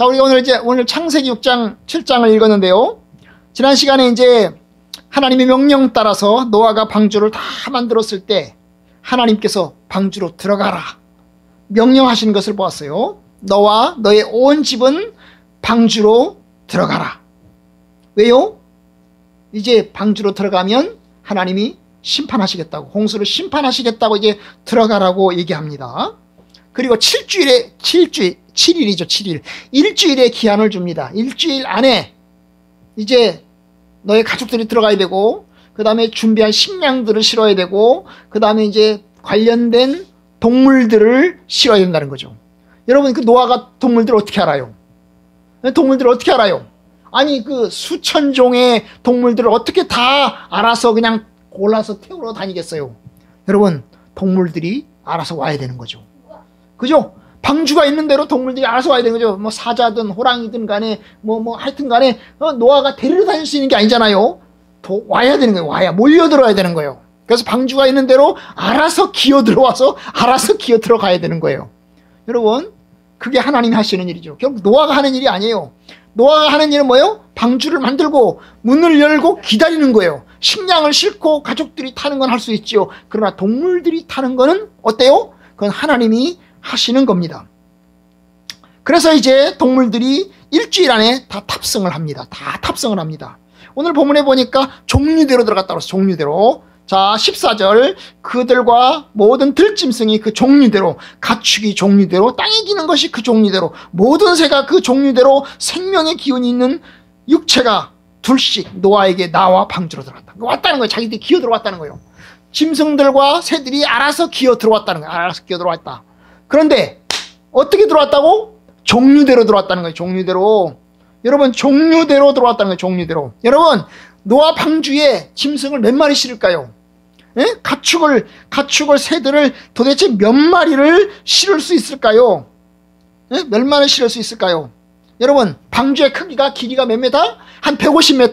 자, 우리 오늘 창세기 6장, 7장을 읽었는데요. 지난 시간에 이제 하나님의 명령 따라서 노아가 방주를 다 만들었을 때 하나님께서 방주로 들어가라 명령하신 것을 보았어요. 너와 너의 온 집은 방주로 들어가라. 왜요? 이제 방주로 들어가면 하나님이 심판하시겠다고, 홍수를 심판하시겠다고 이제 들어가라고 얘기합니다. 그리고 7일의 기한을 줍니다. 일주일 안에 이제 너의 가족들이 들어가야 되고, 그 다음에 준비한 식량들을 실어야 되고, 그 다음에 이제 관련된 동물들을 실어야 된다는 거죠. 여러분, 그 노아가 동물들을 어떻게 알아요? 동물들을 어떻게 알아요? 아니, 그 수천 종의 동물들을 어떻게 다 알아서 그냥 골라서 태우러 다니겠어요? 여러분, 동물들이 알아서 와야 되는 거죠. 그죠? 방주가 있는 대로 동물들이 알아서 와야 되는 거죠. 뭐 사자든 호랑이든 간에 하여튼 간에 노아가 데리러 다닐 수 있는 게 아니잖아요. 와야 되는 거예요. 와야 몰려들어야 되는 거예요. 그래서 방주가 있는 대로 알아서 기어 들어와서 알아서 기어 들어가야 되는 거예요. 여러분, 그게 하나님이 하시는 일이죠. 결국 노아가 하는 일이 아니에요. 노아가 하는 일은 뭐예요? 방주를 만들고 문을 열고 기다리는 거예요. 식량을 싣고 가족들이 타는 건 할 수 있지요. 그러나 동물들이 타는 거는 어때요? 그건 하나님이 하시는 겁니다. 그래서 이제 동물들이 일주일 안에 다 탑승을 합니다. 다 탑승을 합니다. 오늘 본문에 보니까 종류대로 들어갔다고 해서 종류대로. 자, 14절, 그들과 모든 들짐승이 그 종류대로, 가축이 종류대로, 땅에 기는 것이 그 종류대로, 모든 새가 그 종류대로 생명의 기운이 있는 육체가 둘씩 노아에게 나와 방주로 들어갔다. 왔다는 거예요. 자기들이 기어 들어왔다는 거예요. 짐승들과 새들이 알아서 기어 들어왔다는 거예요. 알아서 기어 들어왔다. 그런데 어떻게 들어왔다고? 종류대로 들어왔다는 거예요. 종류대로. 여러분, 종류대로 들어왔다는 거예요. 종류대로. 여러분, 노아 방주에 짐승을 몇 마리 실을까요? 예? 가축을 새들을 도대체 몇 마리를 실을 수 있을까요? 예? 몇 마리 실을 수 있을까요? 여러분, 방주의 크기가 길이가 몇 메타? 한 150m.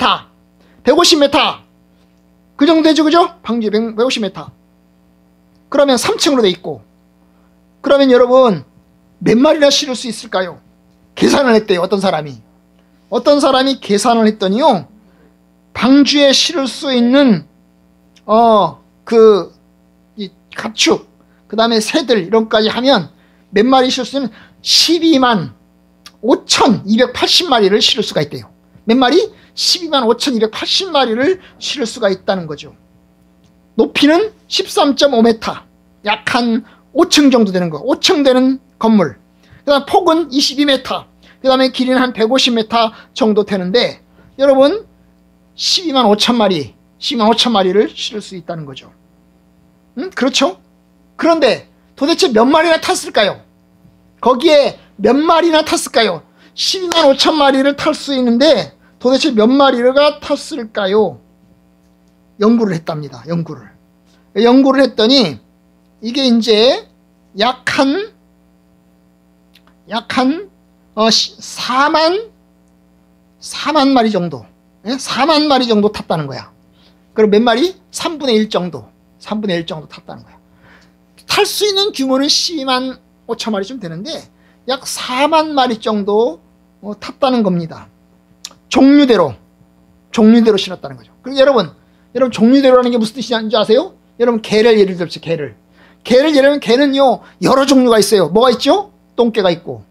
150m. 그 정도 되죠, 그죠? 방주에 150m. 그러면 3층으로 돼 있고. 그러면 여러분, 몇 마리나 실을 수 있을까요? 계산을 했대요, 어떤 사람이. 어떤 사람이 계산을 했더니요, 방주에 실을 수 있는 이 가축, 그 다음에 새들 이런 것까지 하면 몇 마리 실을 수 있는 12만 5,280마리를 실을 수가 있대요. 몇 마리? 12만 5,280마리를 실을 수가 있다는 거죠. 높이는 13.5m, 약 한 5층 정도 되는 거, 5층 되는 건물. 그 다음 폭은 22m, 그 다음에 길이는 한 150m 정도 되는데, 여러분, 12만 5천마리를 실을 수 있다는 거죠. 그렇죠? 그런데 도대체 몇 마리나 탔을까요? 거기에 몇 마리나 탔을까요? 12만 5천 마리를 탈 수 있는데 도대체 몇 마리가 탔을까요? 연구를 했답니다. 연구를 했더니 이게 이제 약 한 4만 마리 정도, 4만 마리 정도 탔다는 거야. 그럼 몇 마리? 3분의 1 정도 탔다는 거야. 탈 수 있는 규모는 12만 5천 마리쯤 되는데 약 4만 마리 정도 탔다는 겁니다. 종류대로 실었다는 거죠. 그리고 여러분 종류대로라는 게 무슨 뜻인지 아세요? 여러분, 개를 예를 들죠. 개를 예를 들면 개는요, 여러 종류가 있어요. 뭐가 있죠? 똥개가 있고,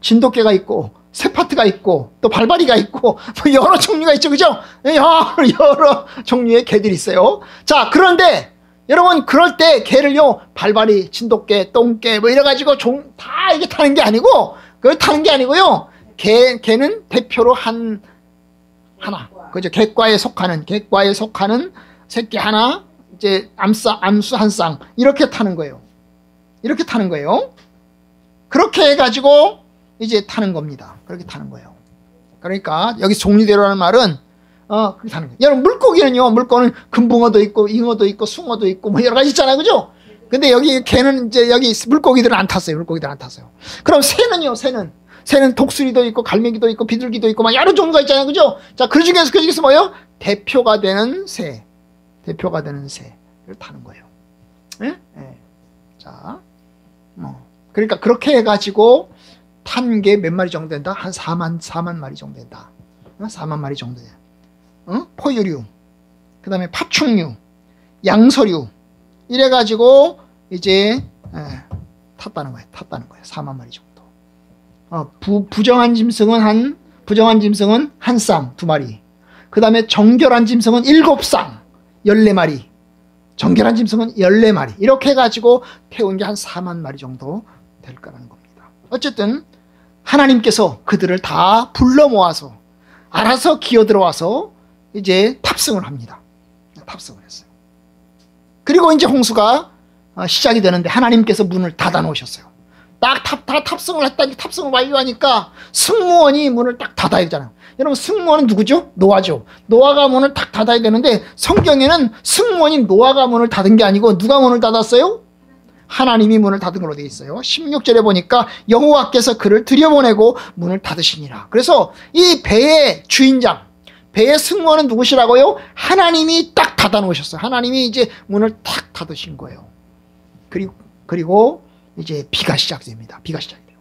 진돗개가 있고, 새파트가 있고, 또 발바리가 있고, 뭐 여러 종류가 있죠. 그죠? 여러 종류의 개들이 있어요. 자, 그런데 여러분, 그럴 때 개를요, 발바리, 진돗개, 똥개 뭐 이래가지고 다 이게 타는 게 아니고, 그걸 타는 게 아니고요. 개는 대표로 하나, 그죠? 객과에 속하는 새끼 하나, 이제 암수 한 쌍, 이렇게 타는 거예요. 그렇게 해가지고 이제 타는 겁니다. 그렇게 타는 거예요. 그러니까 여기 종류대로라는 말은 그렇게 타는 거예요. 여러분, 물고기는 금붕어도 있고, 잉어도 있고, 숭어도 있고, 뭐 여러 가지 있잖아요, 그죠? 근데 여기 개는 이제 여기 물고기들은 안 탔어요. 그럼 새는 독수리도 있고, 갈매기도 있고, 비둘기도 있고, 막 여러 종류가 있잖아요, 그죠? 자, 그 중에서 뭐예요? 대표가 되는 새를 타는 거예요. 예? 자, 그러니까 그렇게 해가지고 탄 게 몇 마리 정도 된다? 한 4만 마리 정도 된다. 4만 마리 정도 돼. 포유류, 그 다음에 파충류, 양서류, 이래가지고 이제 탔다는 거예요. 4만 마리 정도. 부정한 짐승은 한 쌍, 2마리. 그 다음에 정결한 짐승은 7쌍, 14마리. 정결한 짐승은 14마리. 이렇게 해가지고 태운 게 한 4만 마리 정도 될 거라는 겁니다. 어쨌든 하나님께서 그들을 다 불러 모아서 알아서 기어 들어와서 이제 탑승을 합니다. 탑승을 했어요. 그리고 이제 홍수가 시작이 되는데 하나님께서 문을 닫아 놓으셨어요. 다 탑승을 했다니, 탑승을 완료하니까 승무원이 문을 딱 닫아야 되잖아요. 여러분, 승무원은 누구죠? 노아죠. 노아가 문을 딱 닫아야 되는데 성경에는 승무원이 노아가 문을 닫은 게 아니고 누가 문을 닫았어요? 하나님이 문을 닫은 걸로 되어 있어요. 16절에 보니까 여호와께서 그를 들여보내고 문을 닫으시니라. 그래서 이 배의 주인장, 배의 승무원은 누구시라고요? 하나님이 딱 닫아 놓으셨어요. 하나님이 이제 문을 탁 닫으신 거예요. 그리고 이제 비가 시작됩니다. 비가 시작이 돼요.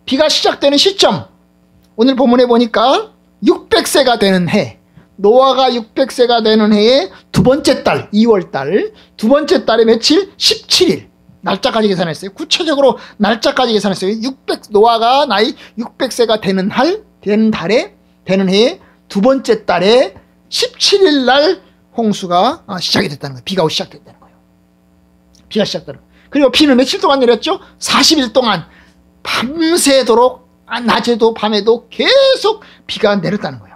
비가 시작되는 시점, 오늘 본문에 보니까 600세가 되는 해, 노아가 600세가 되는 해의 두 번째 달, 2월 달, 두 번째 달의 며칠? 17일. 날짜까지 계산했어요. 구체적으로 날짜까지 계산했어요. 노아가 나이 600세가 되는 해의 두 번째 달에 17일 날 홍수가 시작이 됐다는 거예요. 비가 오기 시작됐다는 거예요. 비가 시작됐다는 거예요. 그리고 비는 며칠 동안 내렸죠? 40일 동안 밤새도록 낮에도 밤에도 계속 비가 내렸다는 거예요.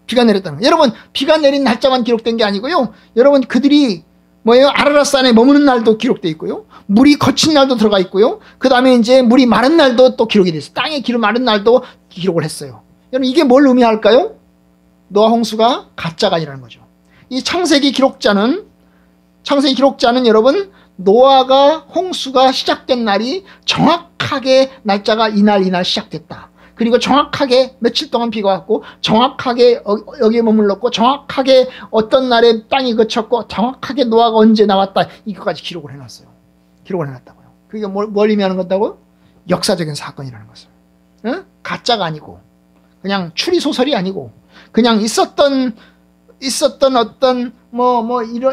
비가 내렸다는 거예요. 여러분, 비가 내린 날짜만 기록된 게 아니고요. 여러분, 그들이 아라랏산에 머무는 날도 기록되어 있고요. 물이 거친 날도 들어가 있고요. 그 다음에 이제 물이 마른 날도 또 기록이 됐어요. 땅에 기름 마른 날도 기록을 했어요. 여러분, 이게 뭘 의미할까요? 노아 홍수가 가짜가 아니라는 거죠. 이 창세기 기록자는 여러분, 노아가 홍수가 시작된 날이 정확하게 날짜가 이날 시작됐다. 그리고 정확하게 며칠 동안 비가 왔고, 정확하게 여기에 머물렀고, 정확하게 어떤 날에 땅이 그쳤고, 정확하게 노아가 언제 나왔다. 이거까지 기록을 해놨어요. 기록을 해놨다고요. 그게 뭘 의미하는 건다고요? 역사적인 사건이라는 것을. 응? 가짜가 아니고, 그냥 추리소설이 아니고, 그냥 있었던 어떤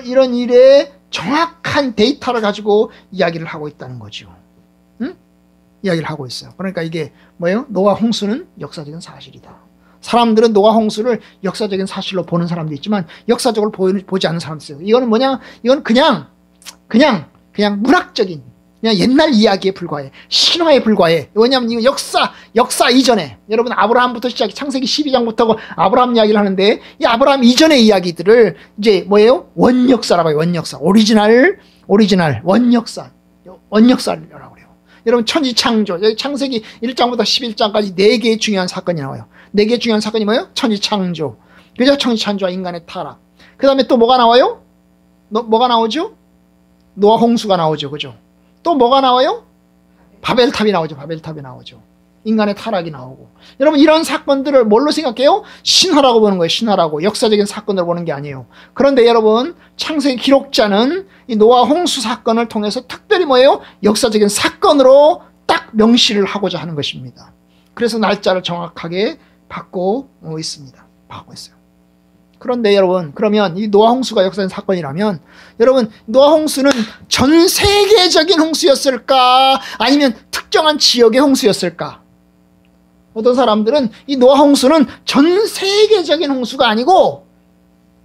이런 일에 정확한 데이터를 가지고 이야기를 하고 있다는 거죠. 응? 이야기를 하고 있어요. 그러니까 이게 뭐예요? 노아 홍수는 역사적인 사실이다. 사람들은 노아 홍수를 역사적인 사실로 보는 사람도 있지만 역사적으로 보지 않는 사람도 있어요. 이거는 뭐냐? 이건 그냥 문학적인, 그냥 옛날 이야기에 불과해. 신화에 불과해. 왜냐하면 이거 역사 이전에, 여러분, 아브라함부터 시작해. 창세기 12장부터 아브라함 이야기를 하는데, 이 아브라함 이전의 이야기들을 이제 뭐예요? 원역사라고 해요. 원역사. 오리지널, 원역사라고 그래요. 여러분, 천지창조, 여기 창세기 1장부터 11장까지 4개의 중요한 사건이 나와요. 4개의 중요한 사건이 뭐예요? 천지창조. 그죠? 천지창조와 인간의 타락. 그 다음에 또 뭐가 나와요? 뭐가 나오죠? 노아 홍수가 나오죠. 그죠? 또 뭐가 나와요? 바벨탑이 나오죠. 인간의 타락이 나오고. 여러분, 이런 사건들을 뭘로 생각해요? 신화라고 보는 거예요. 신화라고. 역사적인 사건으로 보는 게 아니에요. 그런데 여러분, 창세기 기록자는 이 노아 홍수 사건을 통해서 특별히 뭐예요? 역사적인 사건으로 딱 명시를 하고자 하는 것입니다. 그래서 날짜를 정확하게 받고 있습니다. 받고 있어요. 그런데 여러분, 그러면 이 노아 홍수가 역사적인 사건이라면, 여러분, 노아 홍수는 전 세계적인 홍수였을까? 아니면 특정한 지역의 홍수였을까? 어떤 사람들은 이 노아 홍수는 전 세계적인 홍수가 아니고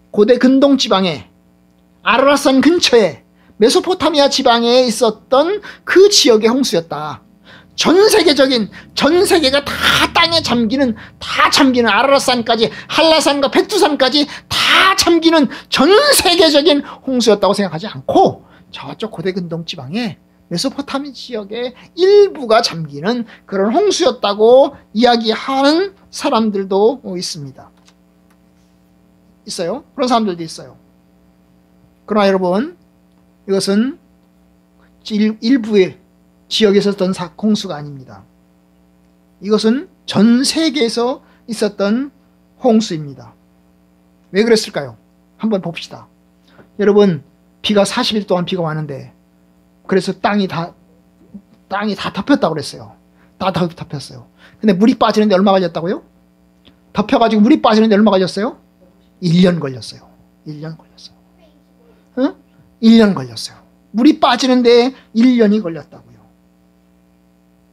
고대 근동 지방에, 아라랏산 근처에, 메소포타미아 지방에 있었던 그 지역의 홍수였다. 전 세계가 다 땅에 잠기는 아라랏산까지, 한라산과 백두산까지 다 잠기는 전 세계적인 홍수였다고 생각하지 않고, 저쪽 고대 근동 지방에 메소포타미 지역의 일부가 잠기는 그런 홍수였다고 이야기하는 사람들도 있습니다. 있어요. 그런 사람들도 있어요. 그러나 여러분, 이것은 일부의 지역에서 있었던 홍수가 아닙니다. 이것은 전 세계에서 있었던 홍수입니다. 왜 그랬을까요? 한번 봅시다. 여러분, 비가 40일 동안 비가 왔는데, 그래서 땅이 다 덮였다고 그랬어요. 다 덮였어요. 근데 물이 빠지는데 얼마 걸렸다고요? 덮여가지고 물이 빠지는데 얼마 걸렸어요? 1년 걸렸어요. 1년 걸렸어요. 응? 1년 걸렸어요. 물이 빠지는데 1년이 걸렸다고요.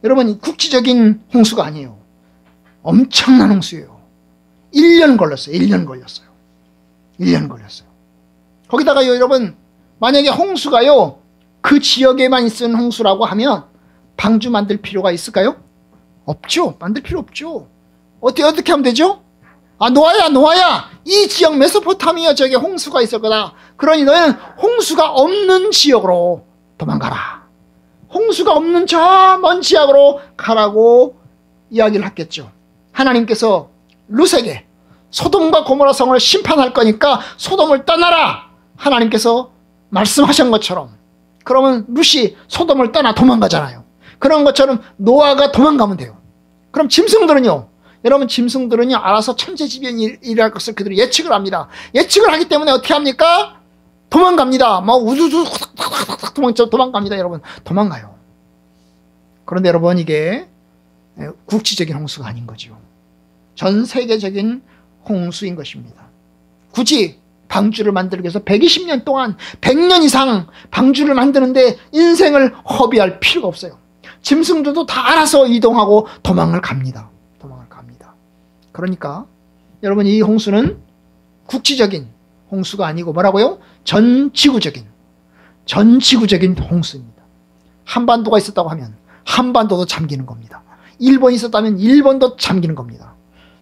여러분, 국지적인 홍수가 아니에요. 엄청난 홍수예요. 1년 걸렸어요. 1년 걸렸어요. 1년 걸렸어요. 거기다가요, 여러분, 만약에 홍수가요, 그 지역에만 있는 홍수라고 하면 방주 만들 필요가 있을까요? 없죠. 만들 필요 없죠. 어떻게 하면 되죠? 노아야. 이 지역 메소포타미아 지역에 홍수가 있을 거다. 그러니 너희는 홍수가 없는 지역으로 도망가라. 홍수가 없는 저 먼 지역으로 가라고 이야기를 했겠죠. 하나님께서 룻에게 소돔과 고모라 성을 심판할 거니까 소돔을 떠나라. 하나님께서 말씀하신 것처럼. 그러면 룻이 소돔을 떠나 도망가잖아요. 그런 것처럼 노아가 도망가면 돼요. 그럼 짐승들은요, 여러분, 짐승들은요 알아서 천재지변이 일할 것을 그들이 예측을 합니다. 예측을 하기 때문에 어떻게 합니까? 도망갑니다. 막 우두두 도망갑니다. 여러분, 도망가요. 그런데 여러분, 이게 국지적인 홍수가 아닌 거죠. 전 세계적인 홍수인 것입니다. 굳이 방주를 만들기 위해서 120년 동안 100년 이상 방주를 만드는데 인생을 허비할 필요가 없어요. 짐승들도 다 알아서 이동하고 도망을 갑니다. 그러니까 여러분, 이 홍수는 국지적인 홍수가 아니고 뭐라고요? 전지구적인 홍수입니다. 한반도가 있었다고 하면 한반도도 잠기는 겁니다. 일본이 있었다면 일본도 잠기는 겁니다.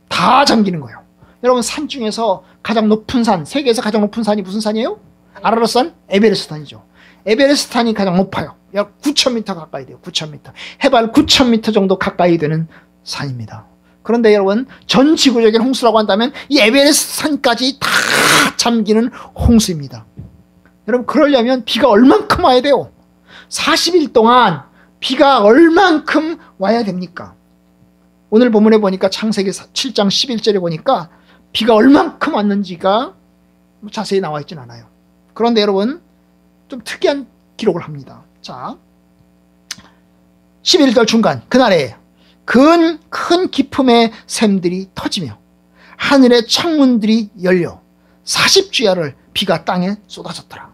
다 잠기는 거예요. 여러분, 산 중에서 가장 높은 산, 세계에서 가장 높은 산이 무슨 산이에요? 아라рат산? 에베레스트산이죠. 에베레스트산이 가장 높아요. 약 9,000m 가까이 돼요. 9,000m. 해발 9,000m 정도 가까이 되는 산입니다. 그런데 여러분, 전 지구적인 홍수라고 한다면 이 에베레스트 산까지 다 잠기는 홍수입니다. 여러분, 그러려면 비가 얼만큼 와야 돼요? 40일 동안 비가 얼만큼 와야 됩니까? 오늘 본문에 보니까 창세기 7장 11절에 보니까 비가 얼만큼 왔는지가 자세히 나와 있진 않아요. 그런데 여러분, 좀 특이한 기록을 합니다. 자, 11절 중간, 그날에 큰 기품의 샘들이 터지며 하늘의 창문들이 열려 40주야를 비가 땅에 쏟아졌더라.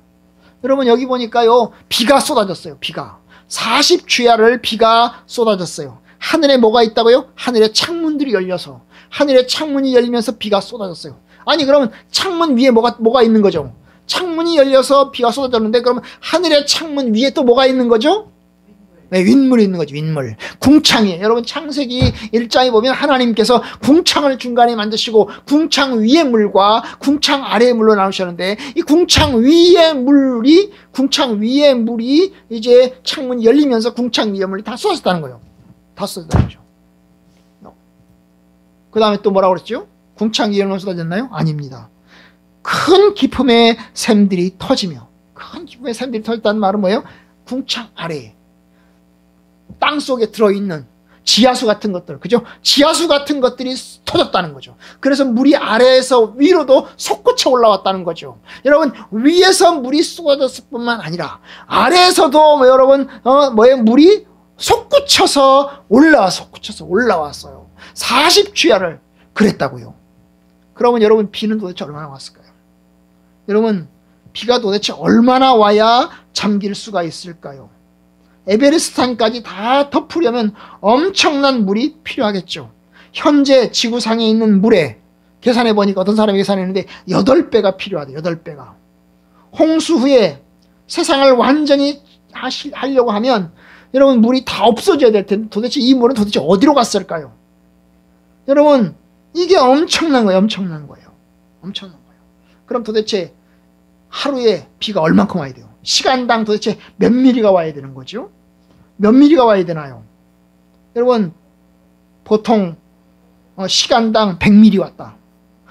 여러분, 여기 보니까요, 비가 쏟아졌어요. 비가 40주야를 비가 쏟아졌어요. 하늘에 뭐가 있다고요? 하늘의 창문들이 열려서, 하늘의 창문이 열리면서 비가 쏟아졌어요. 아니, 그러면 창문 위에 뭐가 있는 거죠? 창문이 열려서 비가 쏟아졌는데, 그러면 하늘의 창문 위에 또 뭐가 있는 거죠? 네, 윗물이 있는 거죠. 윗물. 궁창이에요. 여러분, 창세기 1장에 보면 하나님께서 궁창을 중간에 만드시고 궁창 위의 물과 궁창 아래의 물로 나누셨는데, 이 궁창 위의 물이 이제 창문이 열리면서 궁창 위의 물이 다 쏟아졌다는 거예요. 다 쏟아졌다는 거죠. 그 다음에 또 뭐라고 그랬죠? 궁창 위에 물이 쏟아졌나요? 아닙니다. 큰 기품의 샘들이 터지며, 큰 기품의 샘들이 터졌다는 말은 뭐예요? 궁창 아래에, 땅 속에 들어있는 지하수 같은 것들, 그죠? 지하수 같은 것들이 터졌다는 거죠. 그래서 물이 아래에서 위로도 솟구쳐 올라왔다는 거죠. 여러분, 위에서 물이 쏟아졌을 뿐만 아니라 아래에서도 여러분, 물이 솟구쳐서 올라왔어요. 40주야를 그랬다고요. 그러면 여러분, 비는 도대체 얼마나 왔을까요? 여러분, 비가 도대체 얼마나 와야 잠길 수가 있을까요? 에베레스트산까지 다 덮으려면 엄청난 물이 필요하겠죠. 현재 지구상에 있는 물에 계산해보니까, 어떤 사람이 계산했는데 8배가 필요하대. 8배가. 홍수 후에 세상을 완전히 하려고 하면 여러분, 물이 다 없어져야 될 텐데 도대체 이 물은 도대체 어디로 갔을까요? 여러분, 이게 엄청난 거예요. 엄청난 거예요. 그럼 도대체 하루에 비가 얼만큼 와야 돼요? 시간당 도대체 몇 미리가 와야 되는 거죠? 몇 미리가 와야 되나요? 여러분, 보통 시간당 100미리 왔다.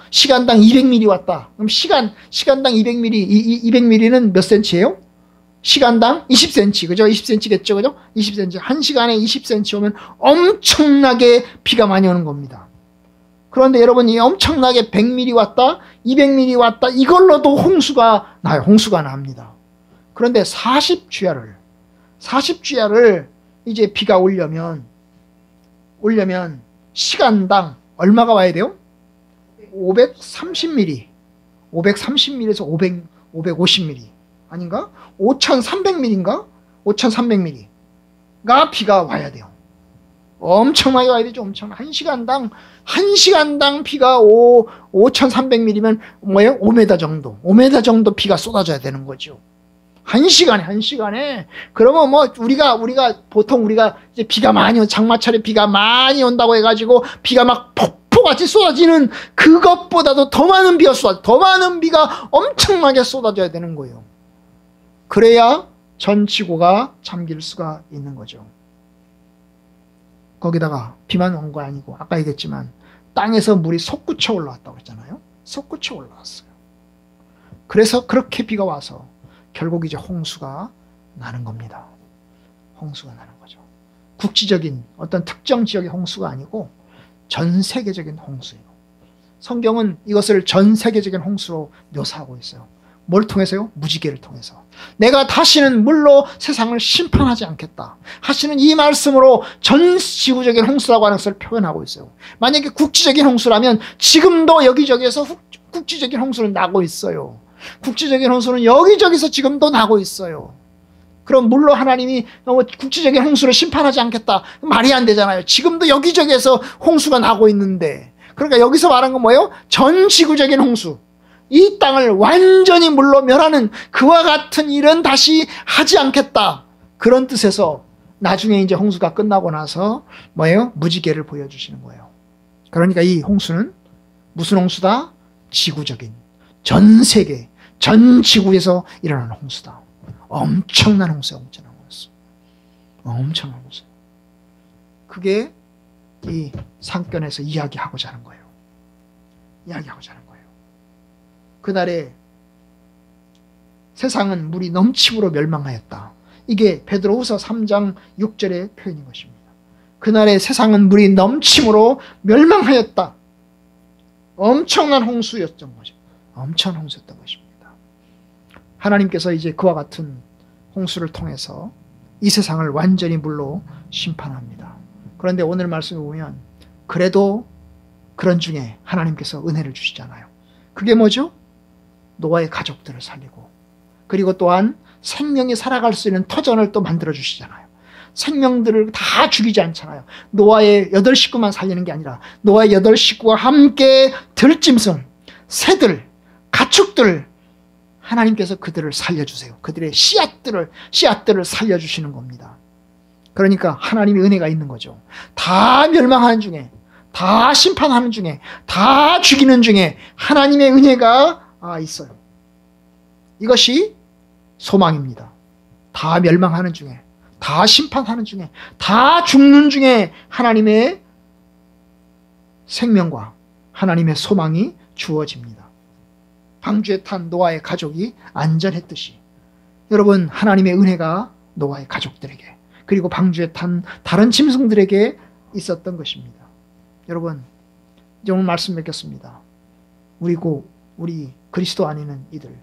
시간당 200미리 왔다. 그럼 시간당 200미리, 200미리는 몇 센치예요? 시간당 20cm, 그죠? 20cm겠죠, 그죠? 20cm. 한 시간에 20cm 오면 엄청나게 비가 많이 오는 겁니다. 그런데 여러분, 이 엄청나게 100mm 왔다, 200mm 왔다, 이걸로도 홍수가 나요. 홍수가 납니다. 그런데 40주야를 이제 비가 오려면 오려면 시간당 얼마가 와야 돼요? 530mm. 530mm에서 550mm. 아닌가? 5300mm인가? 5300mm가 비가 와야 돼요. 엄청나게 와야 되죠. 엄청. 1시간당 비가 5300mm면 뭐예요? 5m 정도. 5m 정도 비가 쏟아져야 되는 거죠. 1시간에. 그러면 뭐 보통 우리가 이제 비가 많이 장마철에 비가 많이 온다고 해가지고 비가 막 폭포같이 쏟아지는 그것보다도 더 많은 비가 엄청나게 쏟아져야 되는 거예요. 그래야 전 지구가 잠길 수가 있는 거죠. 거기다가 비만 온 거 아니고 아까 얘기했지만 땅에서 물이 솟구쳐 올라왔다고 했잖아요. 솟구쳐 올라왔어요. 그래서 그렇게 비가 와서 결국 이제 홍수가 나는 겁니다. 홍수가 나는 거죠. 국지적인 어떤 특정 지역의 홍수가 아니고 전 세계적인 홍수예요. 성경은 이것을 전 세계적인 홍수로 묘사하고 있어요. 뭘 통해서요? 무지개를 통해서. 내가 다시는 물로 세상을 심판하지 않겠다 하시는 이 말씀으로 전 지구적인 홍수라고 하는 것을 표현하고 있어요. 만약에 국지적인 홍수라면 지금도 여기저기에서 국지적인 홍수는 나고 있어요. 국지적인 홍수는 여기저기서 지금도 나고 있어요. 그럼 물로 하나님이 국지적인 홍수를 심판하지 않겠다 말이 안 되잖아요. 지금도 여기저기에서 홍수가 나고 있는데, 그러니까 여기서 말한 건 뭐예요? 전 지구적인 홍수, 이 땅을 완전히 물로 멸하는 그와 같은 일은 다시 하지 않겠다, 그런 뜻에서 나중에 이제 홍수가 끝나고 나서 뭐예요? 무지개를 보여주시는 거예요. 그러니까 이 홍수는 무슨 홍수다? 지구적인, 전 세계, 전 지구에서 일어나는 홍수다. 엄청난 홍수야, 엄청난 홍수. 엄청난 홍수. 그게 이 상권에서 이야기하고자 하는 거예요. 이야기하고자 하는 거예요. 그날에 세상은 물이 넘침으로 멸망하였다. 이게 베드로후서 3장 6절의 표현인 것입니다. 그날에 세상은 물이 넘침으로 멸망하였다. 엄청난 홍수였던 거죠. 엄청난 홍수였던 것입니다. 하나님께서 이제 그와 같은 홍수를 통해서 이 세상을 완전히 물로 심판합니다. 그런데 오늘 말씀을 보면 그래도 그런 중에 하나님께서 은혜를 주시잖아요. 그게 뭐죠? 노아의 가족들을 살리고, 그리고 또한 생명이 살아갈 수 있는 터전을 또 만들어 주시잖아요. 생명들을 다 죽이지 않잖아요. 노아의 8식구만 살리는 게 아니라 노아의 8식구와 함께 들짐승, 새들, 가축들, 하나님께서 그들을 살려주세요. 그들의 씨앗들을 살려주시는 겁니다. 그러니까 하나님의 은혜가 있는 거죠. 다 멸망하는 중에, 다 심판하는 중에, 다 죽이는 중에 하나님의 은혜가 있어요. 이것이 소망입니다. 다 멸망하는 중에, 다 심판하는 중에, 다 죽는 중에 하나님의 생명과 하나님의 소망이 주어집니다. 방주에 탄 노아의 가족이 안전했듯이 여러분, 하나님의 은혜가 노아의 가족들에게, 그리고 방주에 탄 다른 짐승들에게 있었던 것입니다. 여러분, 이제 오늘 말씀 맺겠습니다. 우리 그리스도 안에 있는 이들,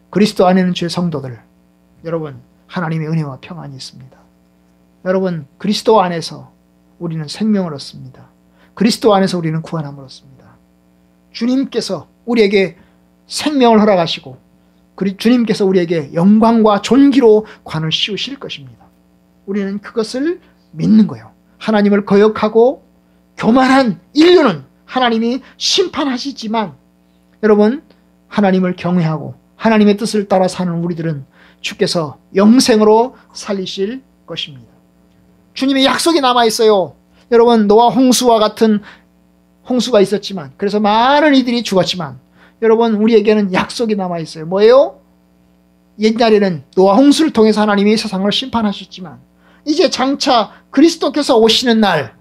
그리스도 안에 있는 주의 성도들, 여러분, 하나님의 은혜와 평안이 있습니다. 여러분, 그리스도 안에서 우리는 생명을 얻습니다. 그리스도 안에서 우리는 구원함을 얻습니다. 주님께서 우리에게 생명을 허락하시고, 주님께서 우리에게 영광과 존귀로 관을 씌우실 것입니다. 우리는 그것을 믿는 거예요. 하나님을 거역하고 교만한 인류는 하나님이 심판하시지만, 여러분, 하나님을 경외하고 하나님의 뜻을 따라 사는 우리들은 주께서 영생으로 살리실 것입니다. 주님의 약속이 남아있어요. 여러분, 노아 홍수와 같은 홍수가 있었지만, 그래서 많은 이들이 죽었지만, 여러분, 우리에게는 약속이 남아있어요. 뭐예요? 옛날에는 노아 홍수를 통해서 하나님이 세상을 심판하셨지만, 이제 장차 그리스도께서 오시는 날,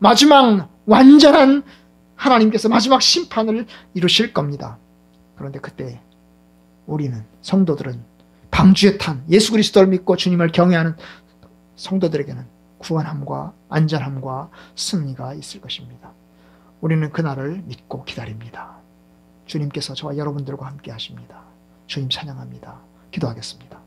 마지막 완전한 하나님께서 마지막 심판을 이루실 겁니다. 그런데 그때 우리는, 성도들은, 방주에 탄 예수 그리스도를 믿고 주님을 경외하는 성도들에게는 구원함과 안전함과 승리가 있을 것입니다. 우리는 그날을 믿고 기다립니다. 주님께서 저와 여러분들과 함께 하십니다. 주님 찬양합니다. 기도하겠습니다.